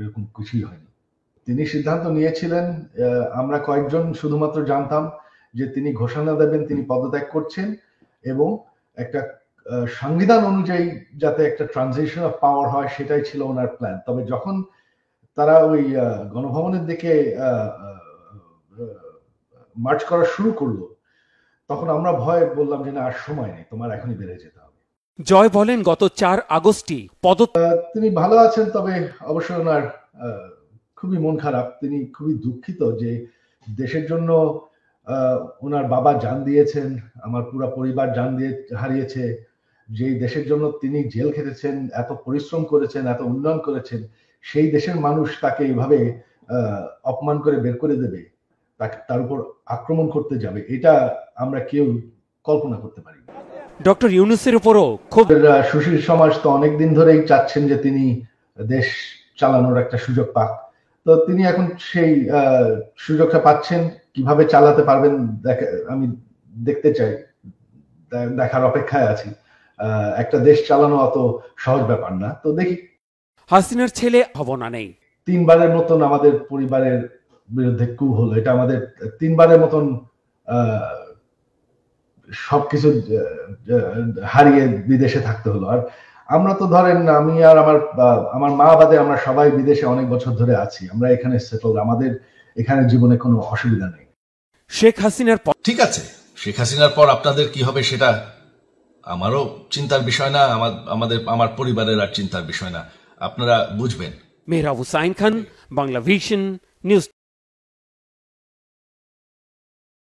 এরকম কিছুই হয়নি। তিনি সিদ্ধান্ত নিয়েছিলেন, আমরা কয়েকজন শুধুমাত্র জানতাম যে তিনি ঘোষণা দেবেন তিনি পদত্যাগ করছেন এবং একটা সংবিধান অনুযায়ী যাতে একটা ট্রানজিশন অফ পাওয়ার হয় সেটাই ছিল ওনার প্ল্যান। তবে যখন তারা ওই গণভবনের দিকে মার্চ করা শুরু করলো তখন আমরা ভয়ে বললাম যে না, আর সময় নেই, তোমার এখনই বেরিয়ে যেতে হবে। জয় বলেন গত 4 আগস্টই তিনি ভালো আছেন, তবে অবশ্যই ওনার খুবই মন খারাপ। তিনি খুবই দুঃখিত যে দেশের জন্য ওনার বাবা জান দিয়েছেন, আমার পুরো পরিবার জান দিয়ে হারিয়েছে। যে দেশের জন্য তিনি জেল খেটেছেন, এত পরিশ্রম করেছেন, এত উন্নয়ন করেছেন, সেই দেশের মানুষ তাকে এইভাবে অপমান করে বের করে দেবে, তার উপর আক্রমণ করতে যাবে, এটা আমরা কেউ কল্পনা করতে পারি না। ডক্টর ইউনূসের উপরও খুব সুশীল সমাজ তো অনেকদিন ধরেই চাচ্ছেন যে তিনি দেশ চালানোর একটা সুযোগ পাক। তো তিনি এখন সেই সুযোগটা পাচ্ছেন, কিভাবে চালাতে পারবেন আমি দেখতে চাই, দেখার অপেক্ষায় আছি। একটা দেশ চালানো অত সহজ ব্যাপার না, তো দেখি। হাসিনার ছেলে ভাবনা নেই। 3বারের মতন আমাদের পরিবারের বিরুদ্ধে কু হলো, এটা আমাদের 3বারের মতন সবকিছু হারিয়ে বিদেশে থাকতে হলো। আর আমরা তো ধরেন, আমি আর আমার মা বাদে আমরা সবাই বিদেশে অনেক বছর ধরে আছি, আমরা এখানে সেটল, আমাদের এখানে জীবনে কোনো অসুবিধা নেই। শেখ হাসিনার ঠিক আছে, শেখ হাসিনার পর আপনাদের কি হবে সেটা আমারও চিন্তার বিষয় না, আমার পরিবারের আর চিন্তার বিষয় না, আপনারা বুঝবেন। Mehrab Hussain Khan, Bangla vision news.